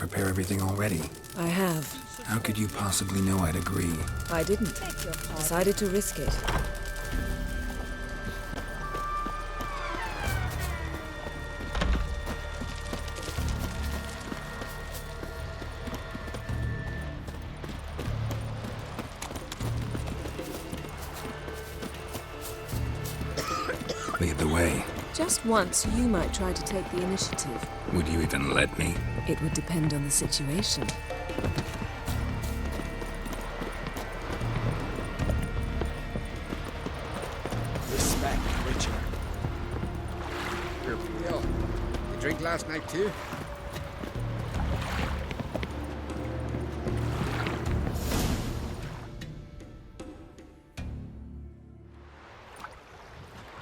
prepare everything already? I have. How could you possibly know I'd agree? I didn't. Decided to risk it. Lead the way. Just once, you might try to take the initiative. Would you even let me? It would depend on the situation. Respect, Richard. Yo, you drink last night too?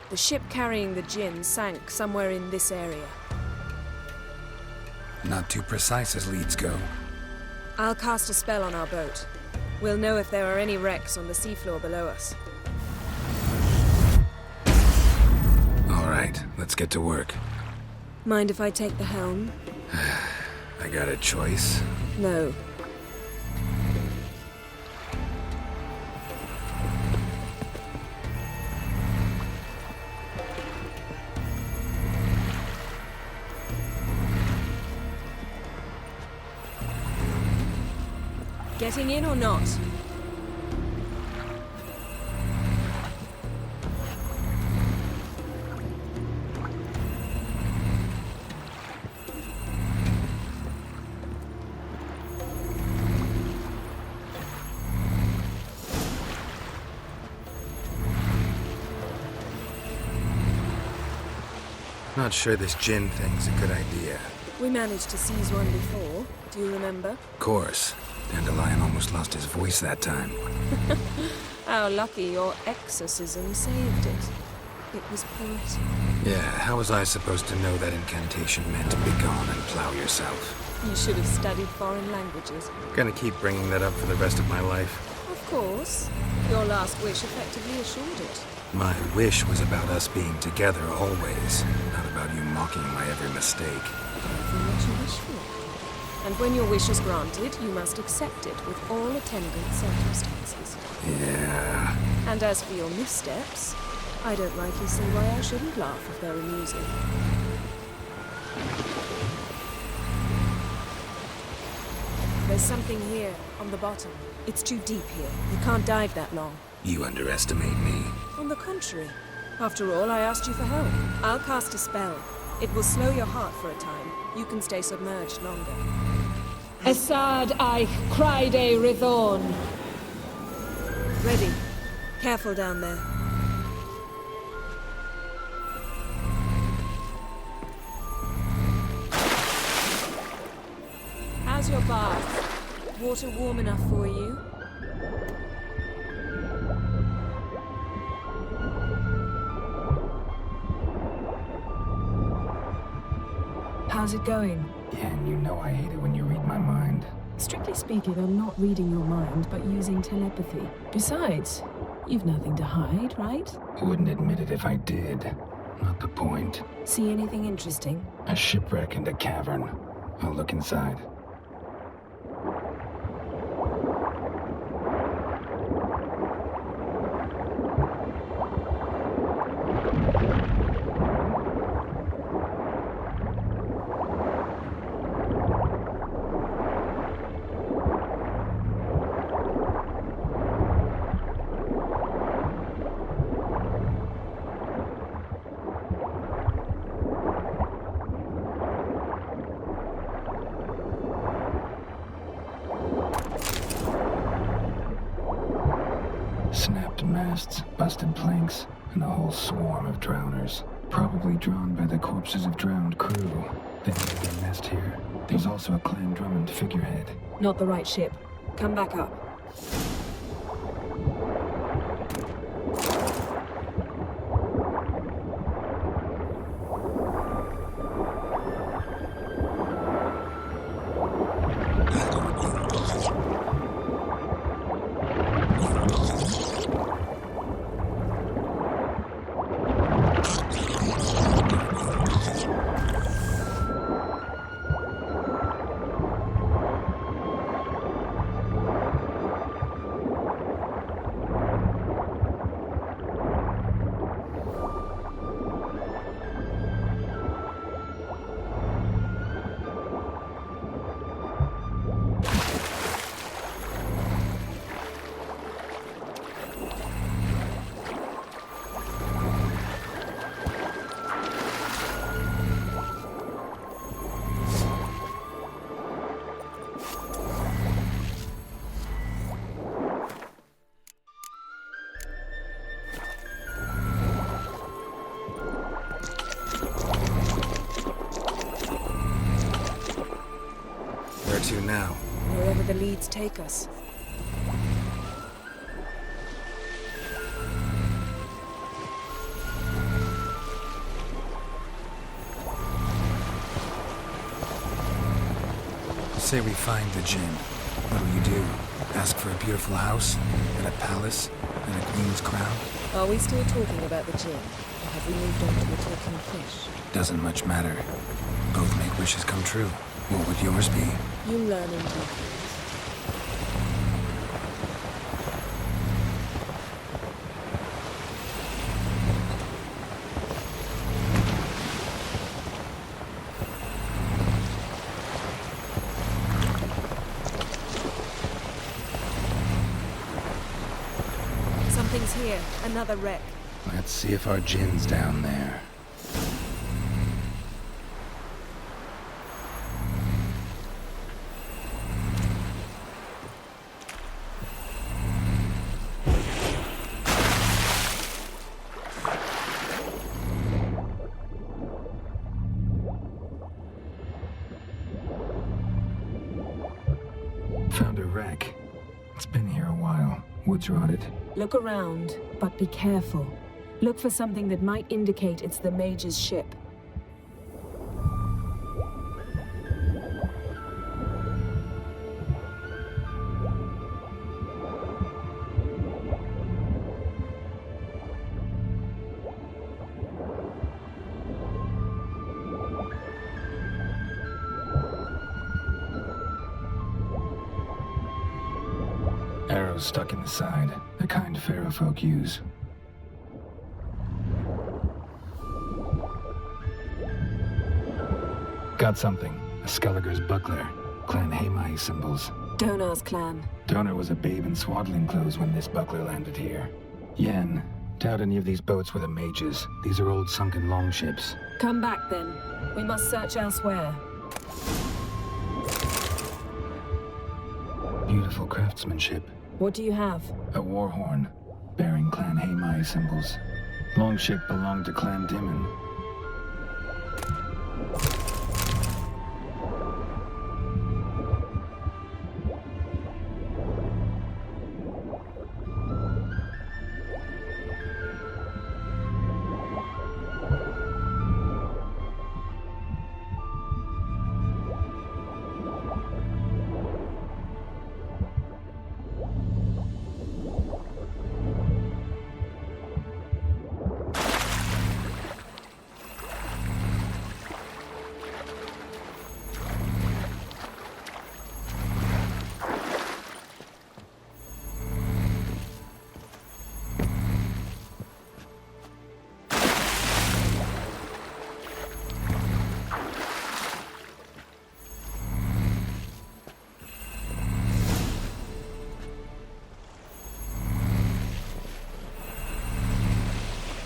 The ship carrying the djinn sank somewhere in this area. Not too precise as leads go. I'll cast a spell on our boat. We'll know if there are any wrecks on the seafloor below us. All right, let's get to work. Mind if I take the helm? I got a choice. No. Getting in or not? Not sure this djinn thing's a good idea. We managed to seize one before. Do you remember? Of course. Dandelion almost lost his voice that time. How lucky your exorcism saved it. It was poetic. Yeah, how was I supposed to know that incantation meant begone and plow yourself? You should have studied foreign languages. Gonna keep bringing that up for the rest of my life. Of course. Your last wish effectively assured it. My wish was about us being together always, not about you mocking my every mistake. Everything that you wish for. And when your wish is granted, you must accept it with all attendant circumstances. Yeah. And as for your missteps, I don't rightly see why I shouldn't laugh if they're amusing. There's something here, on the bottom. It's too deep here. You can't dive that long. You underestimate me. On the contrary. After all, I asked you for help. I'll cast a spell. It will slow your heart for a time. You can stay submerged longer. Assad Eich Criede Rithorn. Ready. Careful down there. How's your bath? Water warm enough for you? How's it going? Yen, you know I hate it when you read my mind. Strictly speaking, I'm not reading your mind, but using telepathy. Besides, you've nothing to hide, right? Wouldn't admit it if I did. Not the point. See anything interesting? A shipwreck and a cavern. I'll look inside. Snapped masts, busted planks, and a whole swarm of drowners. Probably drawn by the corpses of drowned crew. They made their nest here. There's also a Clan Drummond figurehead. Not the right ship. Come back up. Where to now? Wherever the leads take us. Say we find the djinn. What'll you do? Ask for a beautiful house? And a palace? And a queen's crown? Are we still talking about the djinn? Or have we moved on to a talking fish? Doesn't much matter. Both make wishes come true. What would yours be? You learn in due course. Something's here. Another wreck. Let's see if our djinn's down there. Found a wreck. It's been here a while. Wood's rotted. Look around, but be careful. Look for something that might indicate it's the mage's ship. Arrows stuck in the side, the kind Pharaoh folk use. Got something. A Skelliger's buckler. Clan Hamai symbols. Donar's clan. Donar was a babe in swaddling clothes when this buckler landed here. Yen, doubt any of these boats were the mages. These are old sunken longships. Come back then. We must search elsewhere. Beautiful craftsmanship. What do you have? A war horn, bearing Clan Hamai symbols. Longship belonged to Clan Dimon.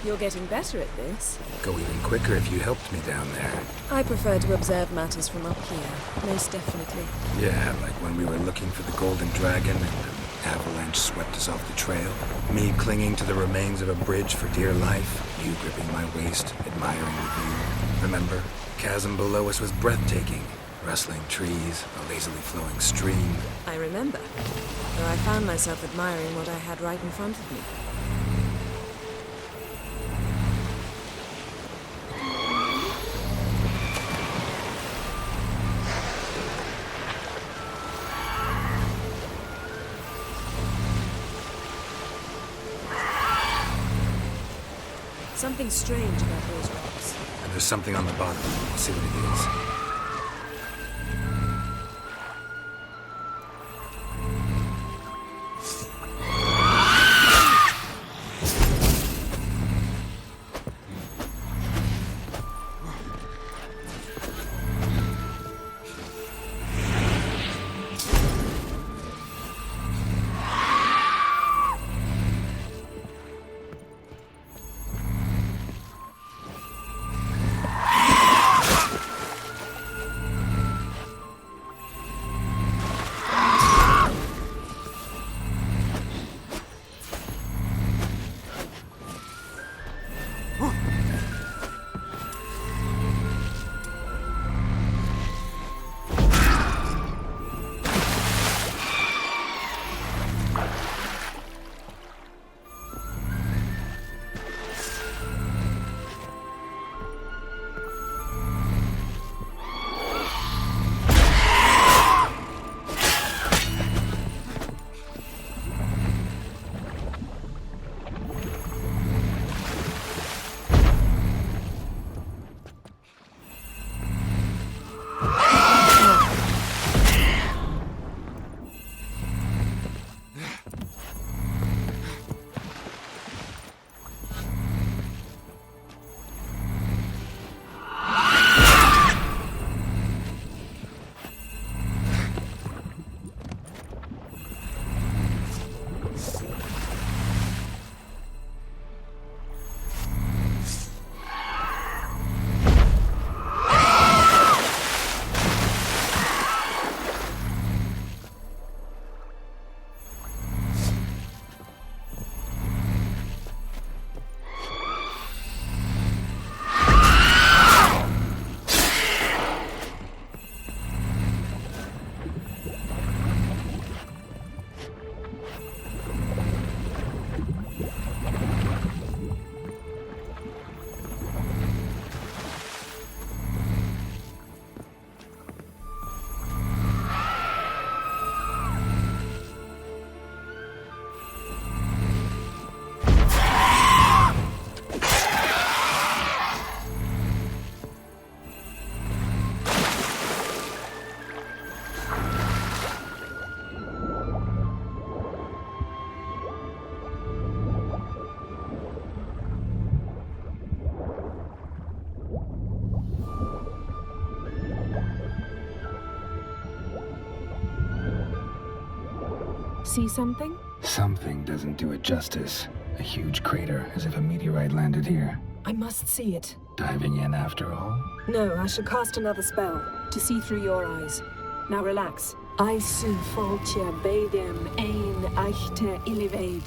You're getting better at this. Go even quicker if you helped me down there. I prefer to observe matters from up here, most definitely. Yeah, like when we were looking for the golden dragon and an avalanche swept us off the trail. Me clinging to the remains of a bridge for dear life. You gripping my waist, admiring the view. Remember? Chasm below us was breathtaking. Rustling trees, a lazily flowing stream. I remember, though I found myself admiring what I had right in front of me. Something strange about those rocks. And there's something on the bottom. I'll see what it is. see something? Something doesn't do it justice. A huge crater, as if a meteorite landed here. I must see it. Diving in after all? No, I should cast another spell, to see through your eyes. Now relax. I su foltia bedem ein eichte illivaid.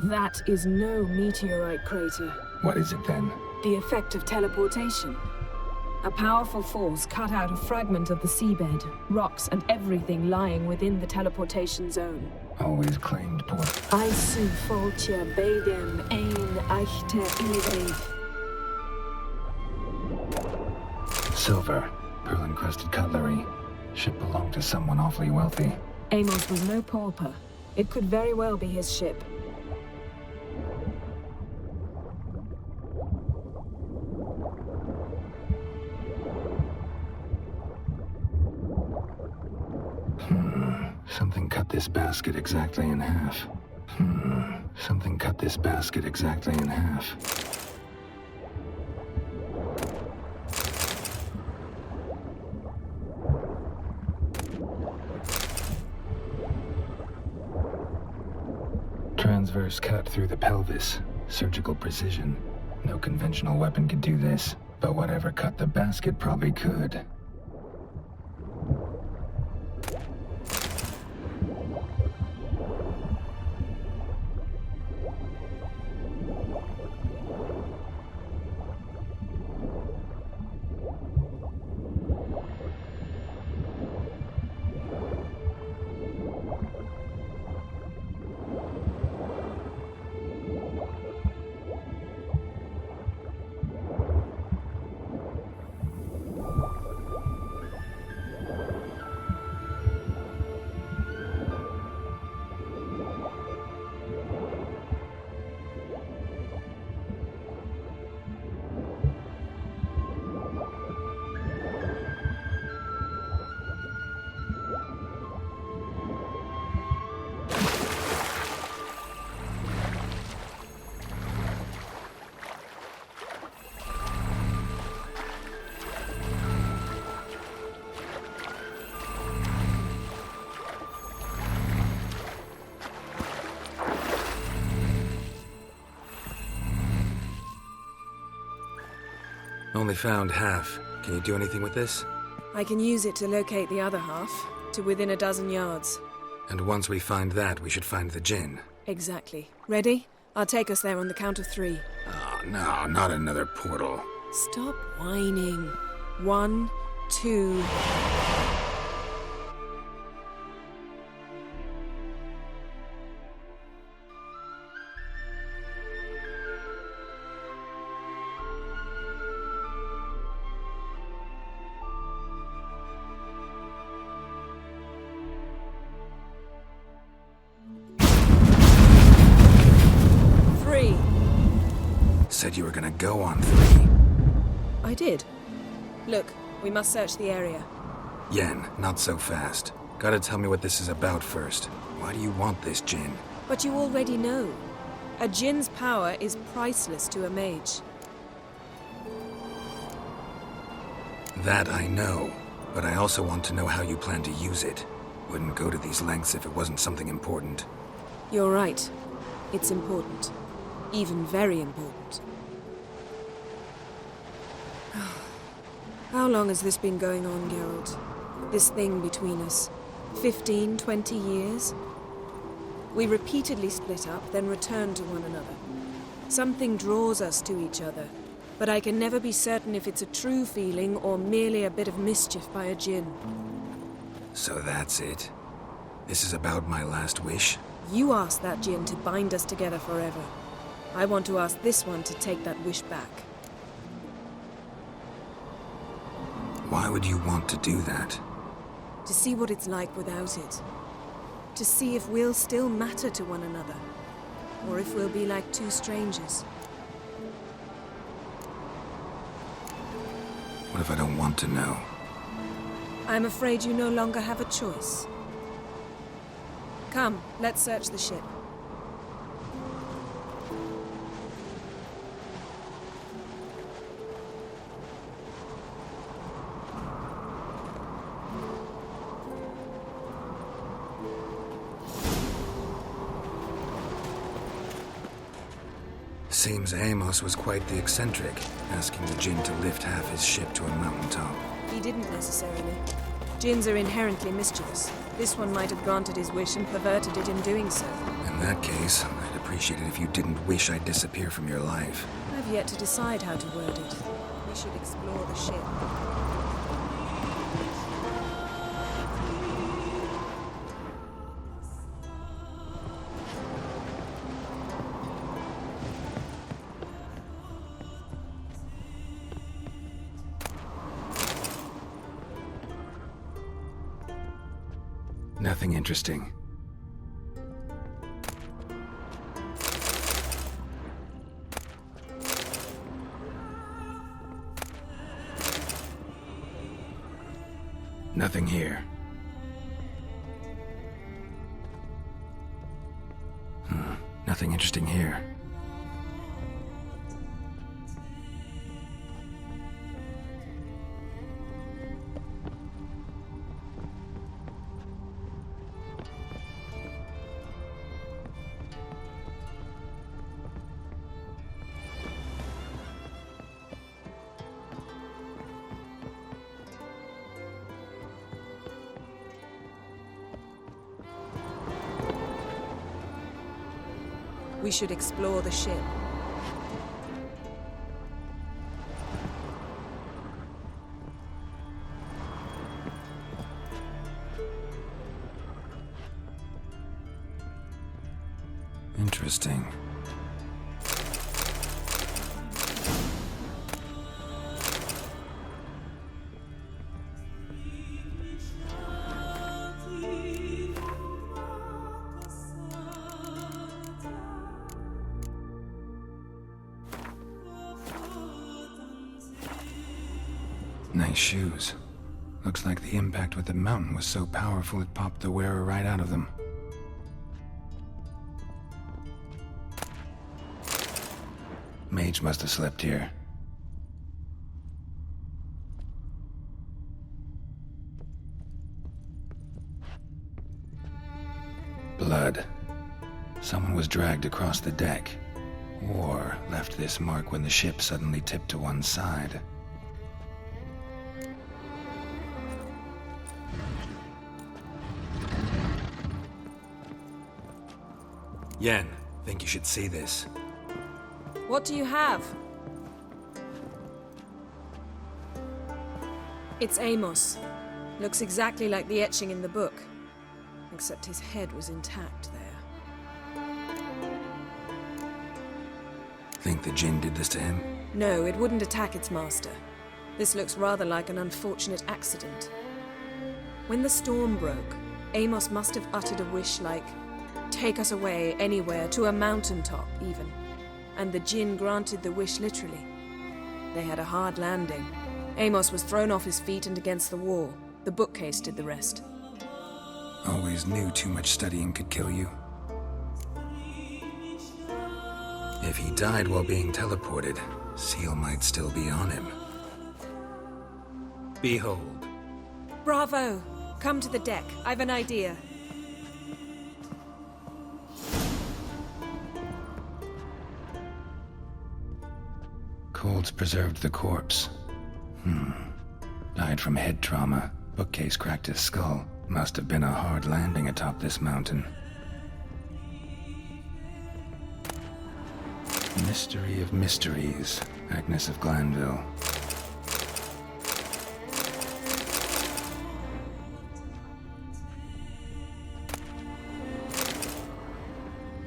That is no meteorite crater. What is it then? The effect of teleportation. A powerful force cut out a fragment of the seabed, rocks and everything lying within the teleportation zone. Always claimed port. I su foltia bedem ein eichte illivaid. Silver, pearl-encrusted cutlery. Ship belonged to someone awfully wealthy. Amos was no pauper. It could very well be his ship. Something cut this basket exactly in half. Something cut this basket exactly in half. Transverse cut through the pelvis. Surgical precision. No conventional weapon could do this, but whatever cut the basket probably could. Only found half. Can you do anything with this? I can use it to locate the other half, to within a dozen yards. And once we find that, we should find the djinn. Exactly. Ready? I'll take us there on the count of 3. Oh, no, not another portal. Stop whining. 1, 2... Said you were gonna go on 3. I did. Look, we must search the area. Yen, not so fast. Gotta tell me what this is about first. Why do you want this djinn? But you already know. A djinn's power is priceless to a mage. That I know, but I also want to know how you plan to use it. Wouldn't go to these lengths if it wasn't something important. You're right. It's important. Even very important. How long has this been going on, Geralt? This thing between us? 15, 20 years? We repeatedly split up, then returned to one another. Something draws us to each other, but I can never be certain if it's a true feeling or merely a bit of mischief by a djinn. So that's it? This is about my last wish? You asked that djinn to bind us together forever. I want to ask this one to take that wish back. Why would you want to do that? To see what it's like without it. To see if we'll still matter to one another. Or if we'll be like two strangers. What if I don't want to know? I'm afraid you no longer have a choice. Come, let's search the ship. Seems Amos was quite the eccentric, asking the djinn to lift half his ship to a mountaintop. He didn't necessarily. Djinns are inherently mischievous. This one might have granted his wish and perverted it in doing so. In that case, I'd appreciate it if you didn't wish I'd disappear from your life. I've yet to decide how to word it. We should explore the ship. Nothing interesting. Nothing here. Nothing interesting here. We should explore the ship. Interesting. Nice shoes. Looks like the impact with the mountain was so powerful it popped the wearer right out of them. Mage must have slept here. Blood. Someone was dragged across the deck, or left this mark when the ship suddenly tipped to one side. Yen, think you should see this. What do you have? It's Amos. Looks exactly like the etching in the book. Except his head was intact there. Think the djinn did this to him? No, it wouldn't attack its master. This looks rather like an unfortunate accident. When the storm broke, Amos must have uttered a wish like, "Take us away, anywhere, to a mountaintop, even." And the djinn granted the wish literally. They had a hard landing. Amos was thrown off his feet and against the wall. The bookcase did the rest. Always knew too much studying could kill you. If he died while being teleported, Seal might still be on him. Behold. Bravo! Come to the deck. I've an idea. Cold's preserved the corpse. Died from head trauma. Bookcase cracked his skull. Must have been a hard landing atop this mountain. Mystery of mysteries. Agnes of Glanville.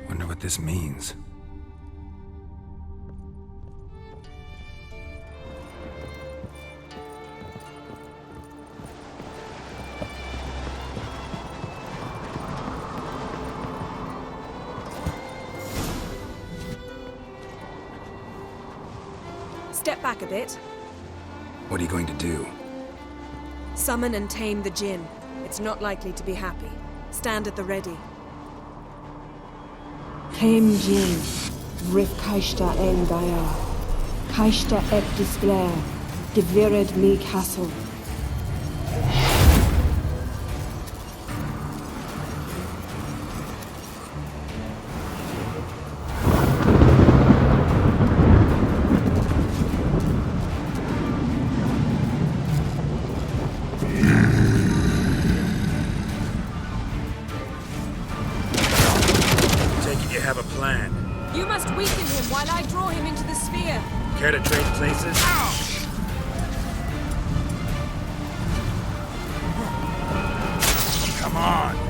Wonder what this means. Step back a bit. What are you going to do? Summon and tame the djinn. It's not likely to be happy. Stand at the ready. Came Jin, Rif Kaishta en Daya, Kaishta et Displair, Gevired me Castle. plan? You must weaken him while I draw him into the sphere. Care to trade places? Come on!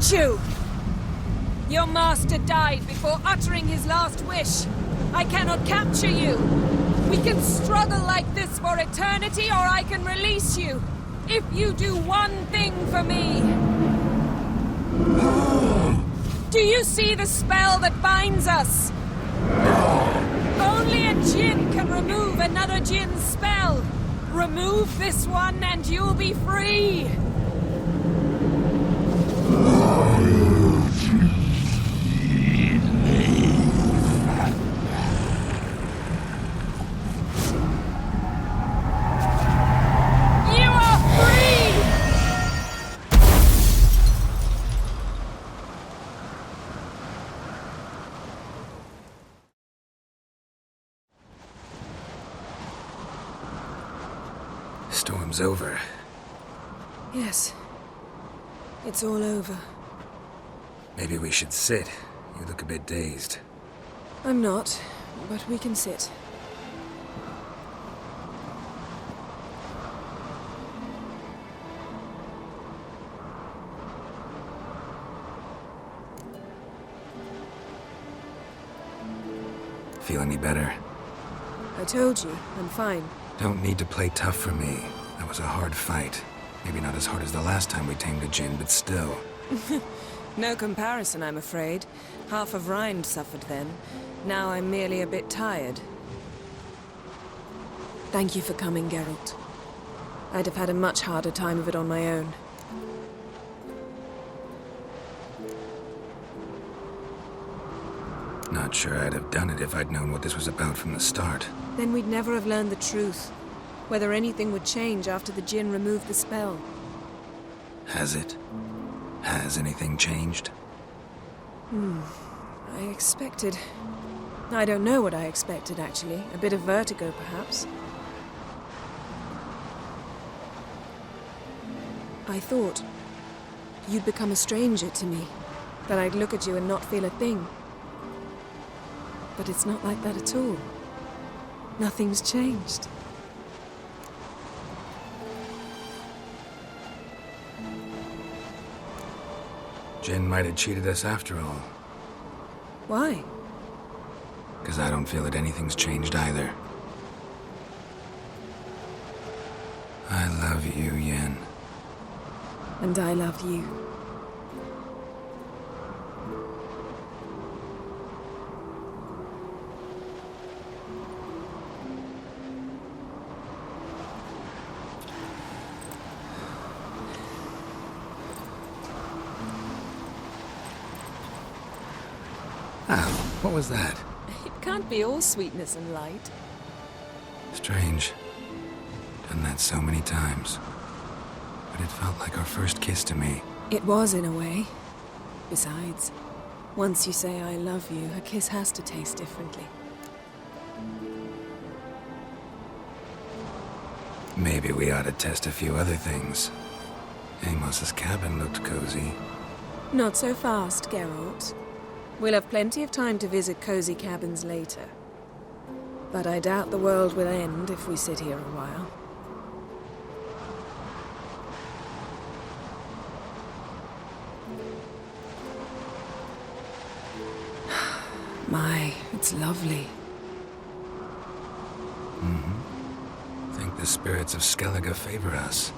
You! Your master died before uttering his last wish. I cannot capture you. We can struggle like this for eternity, or I can release you. If you do one thing for me. Do you see the spell that binds us? Only a djinn can remove another djinn's spell. Remove this one and you'll be free. Storm's over. Yes. It's all over. Maybe we should sit. You look a bit dazed. I'm not, but we can sit. Feel any better? I told you, I'm fine. Don't need to play tough for me. That was a hard fight. Maybe not as hard as the last time we tamed a djinn, but still. No comparison, I'm afraid. Half of Rind suffered then. Now I'm merely a bit tired. Thank you for coming, Geralt. I'd have had a much harder time of it on my own. Not sure I'd have done it if I'd known what this was about from the start. Then we'd never have learned the truth. Whether anything would change after the djinn removed the spell. Has it? Has anything changed? I expected... I don't know what I expected, actually. A bit of vertigo, perhaps. I thought you'd become a stranger to me. That I'd look at you and not feel a thing. But it's not like that at all. Nothing's changed. Jinn might have cheated us after all. Why? Because I don't feel that anything's changed either. I love you, Yen. And I love you. Ow, what was that? It can't be all sweetness and light. Strange. Done that so many times. But it felt like our first kiss to me. It was, in a way. Besides, once you say I love you, a kiss has to taste differently. Maybe we ought to test a few other things. Amos's cabin looked cozy. Not so fast, Geralt. We'll have plenty of time to visit cozy cabins later. But I doubt the world will end if we sit here a while. My, it's lovely. Think the spirits of Skellige favor us.